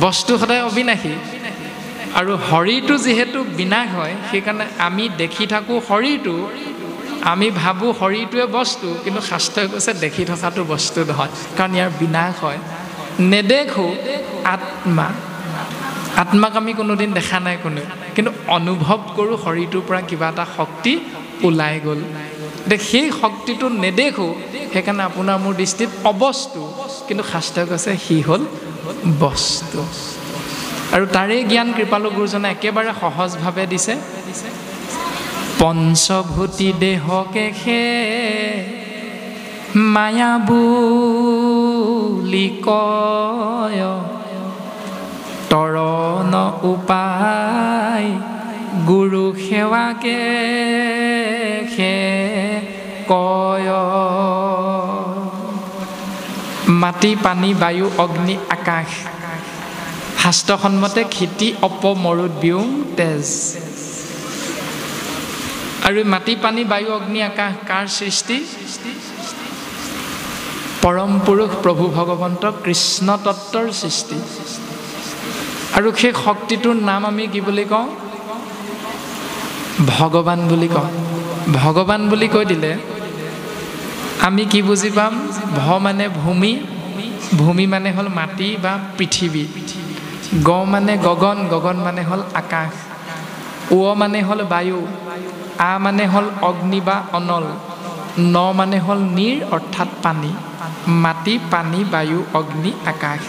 বস্তু সদায় অবিনাশী। আৰু শৰীৰটো যিহেতু বিনাশ হয়, সেইকাৰণে আমি দেখি থাকোঁ শৰীৰটো, আমি ভাবোঁ শৰীৰটোৱে বস্তু, কিন্তু শাস্ত্ৰই কৈছে দেখি থকাটো বস্তু নহয়, কাৰণ ইয়াৰ বিনাশ হয়। নেদেখোঁ আত্মা, আত্মাক আমি কোনোদিন দেখা নাই কোনেও, কিন্তু অনুভৱ কৰোঁ শৰীৰটোৰ পৰা কিবা এটা শক্তি ওলাই গ'ল। এতিয়া সেই শক্তিটো নেদেখোঁ, সেইকাৰণে আপোনাৰ মোৰ দৃষ্টিত অবস্তু, কিন্তু শাস্ত্ৰই কৈছে সি হ'ল বস্তু। আৰু তাৰে জ্ঞান কৃপালু গুৰুজনে একেবাৰে সহজভাৱে দিছে, পঞ্চভূতি দেহকে খে মায়া বুলি কয়, তৰণ উপায় গুৰু সেৱাকে খে কয়। মাটি পানী বায়ু অগ্নি আকাশ, শাস্ত্ৰসন্মতে ক্ষিতি অপ মৰুত ব্যোম তেজ। আৰু মাটি পানী বায়ু অগ্নি আকাশ কাৰ সৃষ্টি? পৰম পুৰুষ প্ৰভু ভগৱন্ত কৃষ্ণ তত্ত্বৰ সৃষ্টি। আৰু সেই শক্তিটোৰ নাম আমি কি বুলি কওঁ? ভগৱান বুলি কওঁ। ভগৱান বুলি কৈ দিলে আমি কি বুজি পাম? ভ মানে ভূমি, ভূমি মানে হ'ল মাটি বা পৃথিৱী, গ মানে গগন, গগন মানে হ'ল আকাশ, উ মানে হ'ল বায়ু, আ মানে হ'ল অগ্নি বা অনল, ন মানে হ'ল নীৰ অৰ্থাৎ পানী, মাটি পানী বায়ু অগ্নি আকাশ।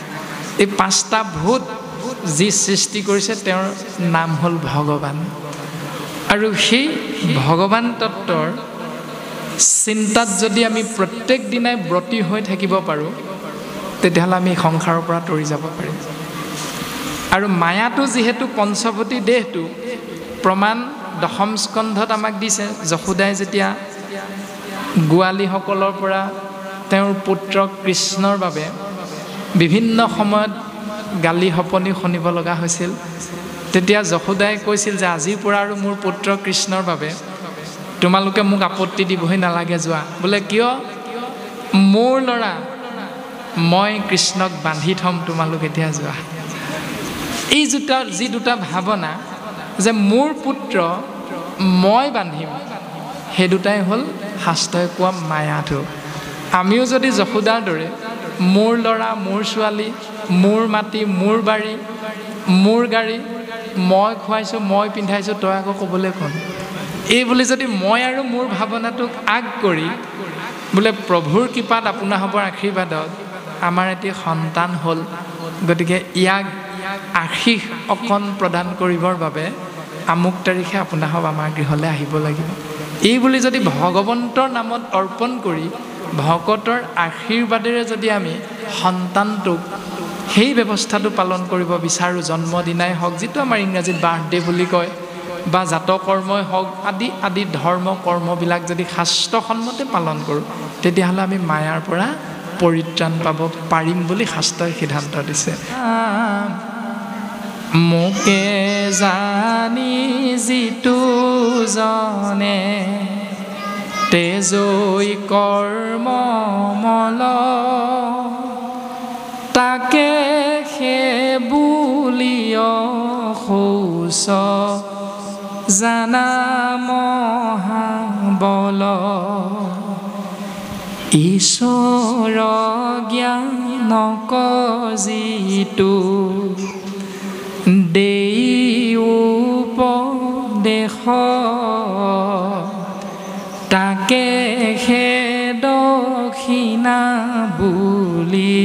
এই পাঁচটা ভূত যি সৃষ্টি কৰিছে তেওঁৰ নাম হ'ল ভগৱান। আৰু সেই ভগৱান তত্ত্বৰ চিন্তাত যদি আমি প্ৰত্যেক দিনাই ব্ৰতী হৈ থাকিব পাৰোঁ, তেতিয়াহ'লে আমি সংসাৰৰ পৰা তৰি যাব পাৰিম। আৰু মায়াটো যিহেতু পঞ্চভূতি দেহটো, প্ৰমাণ দশম স্কন্ধত আমাক দিছে। যশোদাই যেতিয়া গোৱালীসকলৰ পৰা তেওঁৰ পুত্ৰ কৃষ্ণৰ বাবে বিভিন্ন সময়ত গালি সপনি শুনিব লগা হৈছিল। তেতিয়া যশোদাই কৈছিল যে আজিৰ পৰা আৰু মোৰ পুত্ৰ কৃষ্ণৰ বাবে তোমালোকে মোক আপত্তি দিবহি নালাগে, যোৱা। বোলে কিয়? মোৰ ল'ৰা, মই কৃষ্ণক বান্ধি থ'ম, তোমালোক এতিয়া যোৱা। এই যি দুটা ভাৱনা যে মোৰ পুত্ৰ মই বান্ধিম, সেই দুটাই হ'ল শাস্ত্ৰই কোৱা মায়াটো। আমিও যদি যশোদাৰ দৰে মোৰ ল'ৰা, মোৰ ছোৱালী, মোৰ মাটি, মোৰ বাৰী, মোৰ গাড়ী, মই খুৱাইছোঁ, মই পিন্ধাইছোঁ, তই আকৌ ক'বলৈ কোন? এই বুলি যদি মই আৰু মোৰ ভাৱনাটোক আগ কৰি বোলে প্ৰভুৰ কৃপাত আপোনাসৱৰ আশীৰ্বাদত আমাৰ এটি সন্তান হ'ল, গতিকে ইয়াক আশীষ অকণ প্ৰদান কৰিবৰ বাবে আমুক তাৰিখে আপোনাসৱ আমাৰ গৃহলৈ আহিব লাগিব, এই বুলি যদি ভগৱন্তৰ নামত অৰ্পণ কৰি ভকতৰ আশীৰ্বাদেৰে যদি আমি সন্তানটোক সেই ব্যৱস্থাটো পালন কৰিব বিচাৰোঁ, জন্মদিনাই হওক, যিটো আমাৰ ইংৰাজীত বাৰ্থডে বুলি কয়, বা জাতকৰ্মই হওক, আদি ধৰ্ম কৰ্মবিলাক যদি শাস্ত্ৰসন্মতে পালন কৰোঁ, তেতিয়াহ'লে আমি মায়াৰ পৰা পৰিত্ৰাণ পাব পাৰিম বুলি শাস্ত্ৰই সিদ্ধান্ত দিছে। মোকে জানি যিটো জনে তেজৈ কৰ্ম মল, তাকে সেই বুলিয় শৌচ জানা মহাবল, ঈশ্বৰ জ্ঞানক যিটো দেই উপদেশ, তাকে হে দক্ষিণা বুলি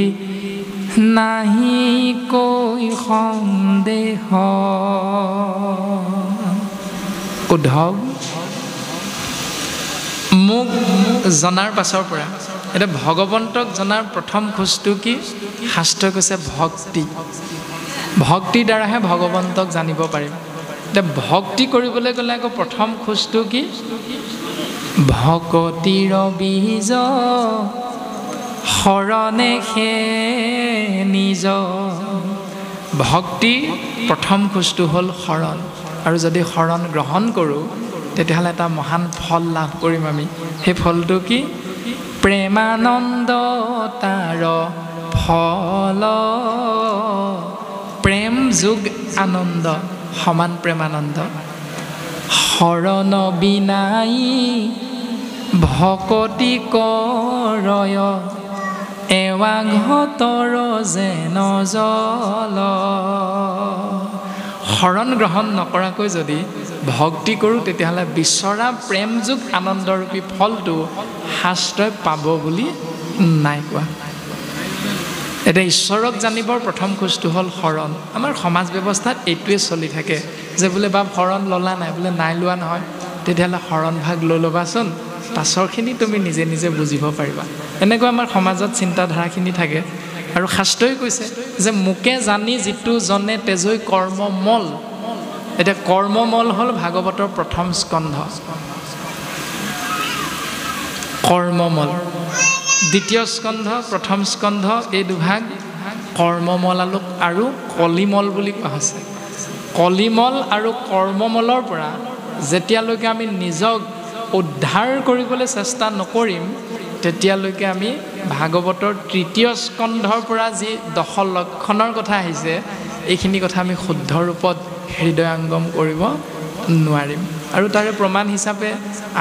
নাহি কৈ সন্দেহ। উদ্ধৱ, মোক জনাৰ পাছৰ পৰা এতিয়া ভগৱন্তক জনাৰ প্ৰথম খোজটো কি? শাস্ত্ৰই কৈছে ভক্তি। ভক্তিৰ দ্বাৰাহে ভগৱন্তক জানিব পাৰিম। এতিয়া ভক্তি কৰিবলৈ গ'লে আকৌ প্ৰথম খোজটো কি? ভকতিৰ বীজ শৰণে সে নিজ। ভক্তি প্ৰথম খোজটো হ'ল শৰণ, আৰু যদি শৰণ গ্ৰহণ কৰোঁ তেতিয়াহ'লে এটা মহান ফল লাভ কৰিম আমি। সেই ফলটো কি? প্ৰেমানন্দ তাৰ ফল। প্ৰেম যোগ আনন্দ সমান প্ৰেমানন্দ। শৰণ বিনাই ভকতি কৰয়, এৱাঘতৰ যেন জল। শৰণ গ্ৰহণ নকৰাকৈ যদি ভক্তি কৰোঁ তেতিয়াহ'লে বিচৰা প্ৰেমযোগ আনন্দৰূপী ফলটো শাস্ত্ৰই পাব বুলি নাই কোৱা। এতিয়া ঈশ্বৰক জানিবৰ প্ৰথম খোজটো হ'ল শৰণ। আমাৰ সমাজ ব্যৱস্থাত এইটোৱে চলি থাকে যে বোলে বাপ শৰণ ল'লা নাই? বোলে নাই লোৱা নহয়। তেতিয়াহ'লে শৰণ ভাগ লৈ ল'বাচোন, পাছৰখিনি তুমি নিজে নিজে বুজিব পাৰিবা। এনেকুৱা আমাৰ সমাজত চিন্তাধাৰাখিনি থাকে। আৰু শাস্ত্ৰই কৈছে যে মোকে জানি যিটো জনে তেজৈ কৰ্মমল। এতিয়া কৰ্মমল হ'ল ভাগৱতৰ প্ৰথম স্কন্ধ। কৰ্মমল দ্বিতীয় স্কন্ধ, প্ৰথম স্কন্ধ, এই দুভাগ কৰ্মমল আৰু কলিমল বুলি কোৱা হৈছে। কলিমল আৰু কৰ্মমলৰ পৰা যেতিয়ালৈকে আমি নিজক উদ্ধাৰ কৰিবলৈ চেষ্টা নকৰিম, তেতিয়ালৈকে আমি ভাগৱতৰ তৃতীয় স্কন্ধৰ পৰা যি 10 লক্ষণৰ কথা আহিছে, এইখিনি কথা আমি শুদ্ধ ৰূপত হৃদয়ংগম কৰিব নোৱাৰিম। আৰু তাৰে প্ৰমাণ হিচাপে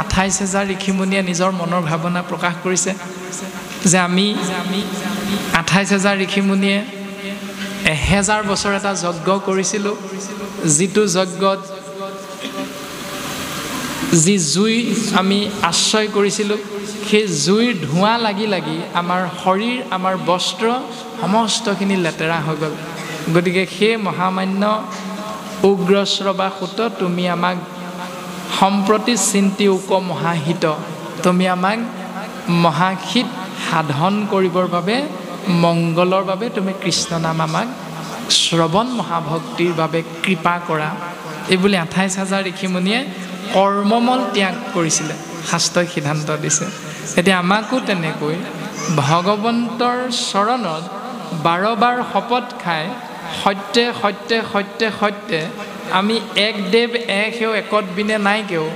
28,000 ঋষিমুনিয়ে নিজৰ মনৰ ভাৱনা প্ৰকাশ কৰিছে যে আমি 28,000 ঋষিমুনিয়ে 1000 বছৰ এটা যজ্ঞ কৰিছিলোঁ, যিটো যজ্ঞত যি জুই আমি আশ্ৰয় কৰিছিলোঁ, সেই জুইৰ ধোঁৱা লাগি লাগি আমাৰ শৰীৰ, আমাৰ বস্ত্ৰ সমস্তখিনি লেতেৰা হৈ গ'ল। গতিকে সেই মহামান্য উগ্ৰশ্ৰৱা সুত, তুমি আমাক সম্প্ৰতি চিন্তি উক মহাহিত, তুমি আমাক মহাহিত সাধন কৰিবৰ বাবে, মংগলৰ বাবে তুমি কৃষ্ণ নাম আমাক শ্ৰৱণ মহাভক্তিৰ বাবে কৃপা কৰা। এইবুলি 28,000 ঋষিমুনিয়ে কৰ্মমল ত্যাগ কৰিছিলে, শাস্ত্ৰই সিদ্ধান্ত দিছে। এতিয়া আমাকো তেনেকৈ ভগৱন্তৰ চৰণত 12 বাৰ শপত খাই সত্যে সত্যে সত্যে সত্যে আমি এক দেৱ এক হেও একত বিনে নাই কেও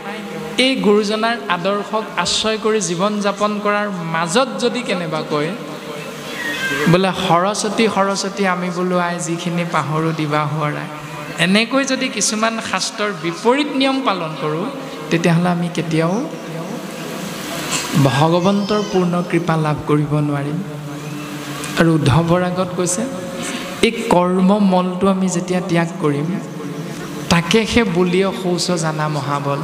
এই গুৰুজনাৰ আদৰ্শক আশ্ৰয় কৰি জীৱন যাপন কৰাৰ মাজত যদি কেনেবাকৈ বোলে সৰস্বতী সৰস্বতী আমি বোলো আই যিখিনি পাহৰো দিবা হোৱাৰাই এনেকৈ যদি কিছুমান শাস্ত্ৰৰ বিপৰীত নিয়ম পালন কৰোঁ তেতিয়াহ'লে আমি কেতিয়াও ভগৱন্তৰ পূৰ্ণ কৃপা লাভ কৰিব নোৱাৰিম। আৰু উদ্ধৱৰ আগত কৈছে এই কৰ্ম মলটো আমি যেতিয়া ত্যাগ কৰিম তাকে সেই বুলিয় শৌচ জানা মহাবল,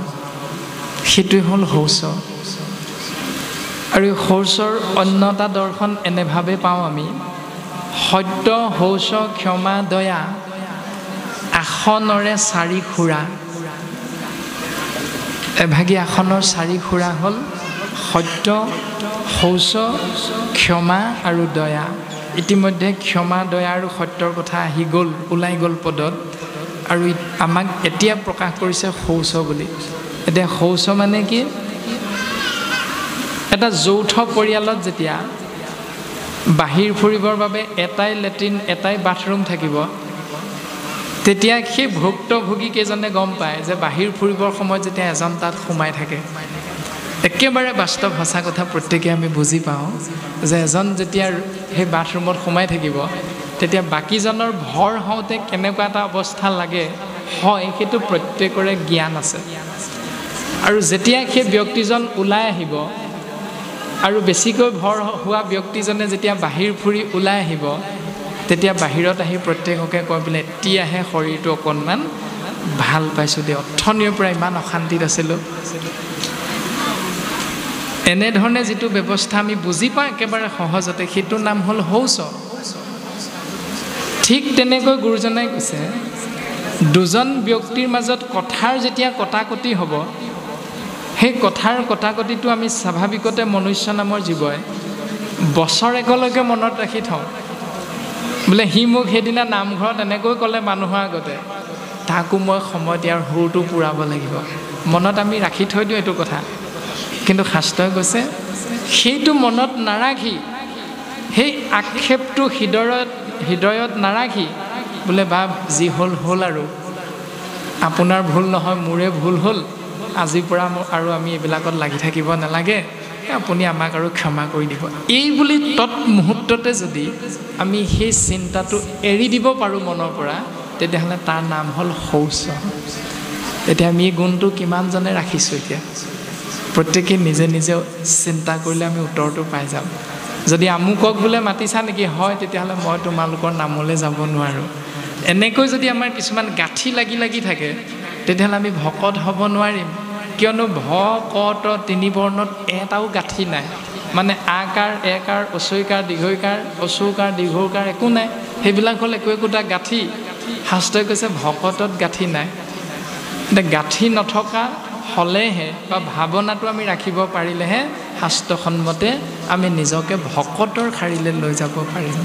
সেইটোৱে হ'ল শৌচ। আৰু এই শৌচৰ অন্যতা দৰ্শন এনেভাৱে পাওঁ আমি সত্য শৌচ ক্ষমা দয়া আসনৰে 4 খুৰা। এভাগী আসনৰ 4 খুৰা হ'ল সত্য শৌচ ক্ষমা আৰু দয়া। ইতিমধ্যে ক্ষমা দয়া আৰু সত্যৰ কথা আহি গ'ল, ওলাই গ'ল পদত। আৰু আমাক এতিয়া প্ৰকাশ কৰিছে শৌচ বুলি। এতিয়া শৌচ মানে কি? এটা যৌথ পৰিয়ালত যেতিয়া বাহিৰ ফুৰিবৰ বাবে এটাই লেট্ৰিন এটাই বাথৰুম থাকিব তেতিয়া সেই ভুক্তভোগী কেইজনে গম পায় যে বাহিৰ ফুৰিবৰ সময়ত যেতিয়া এজন তাত সোমাই থাকে, একেবাৰে বাস্তৱ সঁচা কথা প্ৰত্যেকে আমি বুজি পাওঁ যে এজন যেতিয়া সেই বাথৰুমত সোমাই থাকিব তেতিয়া বাকীজনৰ ভৰ হওঁতে কেনেকুৱা এটা অৱস্থা লাগে হয় সেইটো প্ৰত্যেকৰে জ্ঞান আছে। আৰু যেতিয়া সেই ব্যক্তিজন ওলাই আহিব আৰু বেছিকৈ ভৰ হোৱা ব্যক্তিজনে যেতিয়া বাহিৰ ফুৰি ওলাই আহিব তেতিয়া বাহিৰত আহি প্ৰত্যেককে কয় বোলে এতিয়াহে শৰীৰটো অকণমান ভাল পাইছোঁ দে, অথনিৰ পৰা ইমান অশান্তিত আছিলোঁ। এনেধৰণে যিটো ব্যৱস্থা আমি বুজি পাওঁ একেবাৰে সহজতে সেইটোৰ নাম হ'ল শৌচ। ঠিক তেনেকৈ গুৰুজনাই কৈছে দুজন ব্যক্তিৰ মাজত কথাৰ যেতিয়া কটাকটি হ'ব সেই কথাৰ কটাকটিটো আমি স্বাভাৱিকতে মনুষ্য নামৰ জীৱই বছৰেকলৈকে মনত ৰাখি থওঁ। বোলে সি মোক সেইদিনা নামঘৰত এনেকৈ ক'লে মানুহৰ আগতে, তাকো মই সময় দিয়াৰ সুৰটো পূৰাব লাগিব। মনত আমি ৰাখি থৈ দিওঁ এইটো কথা। কিন্তু শাস্ত্ৰই কৈছে সেইটো মনত নাৰাখি, সেই আক্ষেপটো হৃদয়ত নাৰাখি বোলে বা যি হ'ল হ'ল আৰু আপোনাৰ ভুল নহয় মোৰে ভুল হ'ল, আজিৰ পৰা আৰু আমি এইবিলাকত লাগি থাকিব নালাগে, আপুনি আমাক আৰু ক্ষমা কৰি দিব। এই বুলি তৎমুহূৰ্ততে যদি আমি সেই চিন্তাটো এৰি দিব পাৰোঁ মনৰ পৰা তেতিয়াহ'লে তাৰ নাম হ'ল শৌচ। এতিয়া আমি এই গুণটো কিমানজনে ৰাখিছোঁ এতিয়া প্ৰত্যেকে নিজে নিজে চিন্তা কৰিলে আমি উত্তৰটো পাই যাম। যদি আমুকক বোলে মাতিছা নেকি, হয় তেতিয়াহ'লে মই তোমালোকৰ নামলৈ যাব নোৱাৰোঁ। এনেকৈ যদি আমাৰ কিছুমান গাঁঠি লাগি লাগি থাকে তেতিয়াহ'লে আমি ভকত হ'ব নোৱাৰিম। কিয়নো ভ-ক-ত 3 বৰ্ণত এটাও গাঁঠি নাই। মানে আকাৰ একাৰ অচৈকাৰ দীঘৈকাৰ অচৌকাৰ দীঘৌকাৰ একো নাই। সেইবিলাক হ'ল একোটা গাঁঠি। শাস্ত্ৰই কৈছে ভকতত গাঁঠি নাই। এতিয়া গাঁঠি নথকা হ'লেহে বা ভাৱনাটো আমি ৰাখিব পাৰিলেহে শাস্ত্ৰসন্মতে আমি নিজকে ভকতৰ শাৰীলৈ লৈ যাব পাৰিম।